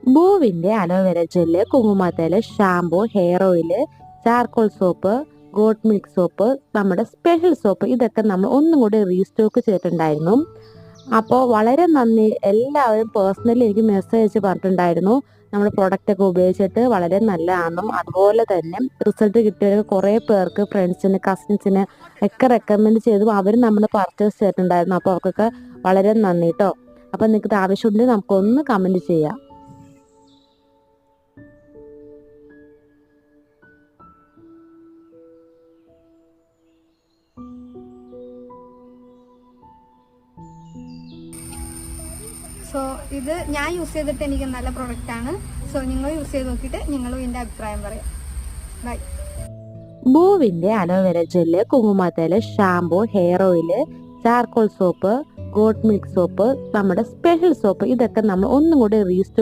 ബൂവിന്റെ aloe vera gel, കുങ്കുമത്തേല്, shampoo, hair oil, charcoal soap, goat milk soap, നമ്മുടെ special soap, ഇതൊക്കെ നമ്മൾ ഒന്നും കൂടി റീസ്റ്റോക്ക് ചെയ്തിട്ടുണ്ടായിരുന്നു. അപ്പോൾ വളരെ നന്ദി. എല്ലാവരും പേഴ്സണലി എനിക്ക് മെസ്സേജ് അയച്ച് പറഞ്ഞിട്ടുണ്ടായിരുന്നു നമ്മുടെ പ്രൊഡക്റ്റ് ഒക്കെ ഉപയോഗിച്ചിട്ട് വളരെ നല്ലതാണെന്നും അതുപോലെ തന്നെ റിസൾട്ട് കിട്ടിയവർക്ക് കുറേ പേർക്ക് ഫ്രണ്ട്സിന്, കസിൻസിന് ഒക്കെ റെക്കമെൻഡ് ചെയ്തു അവർ നമ്മൾ പർച്ചേസ് ചെയ്തിട്ടുണ്ടായിരുന്നു. അപ്പോൾ അവർക്കൊക്കെ വളരെ നന്ദി കേട്ടോ. അപ്പം നിങ്ങൾക്ക് ഇത് ആവശ്യമുണ്ടെങ്കിൽ നമുക്കൊന്ന് കമൻറ്റ് ചെയ്യാം. സോ ഇത് ഞാൻ യൂസ് ചെയ്തിട്ട് എനിക്ക് നല്ല പ്രൊഡക്റ്റാണ്. സോ നിങ്ങൾ യൂസ് ചെയ്ത് നോക്കിയിട്ട് നിങ്ങളും ഇതിൻ്റെ അഭിപ്രായം പറയാം. ബൈ. ബൂവിന്റെ അലോവേര ജെല്ല്, കുങ്കുമത്തേല്, shampoo, hair oil, charcoal soap, goat milk soap, നമ്മുടെ സ്പെഷ്യൽ സോപ്പ്, ഇതൊക്കെ നമ്മൾ ഒന്നും കൂടി റീസ്റ്റോക്ക്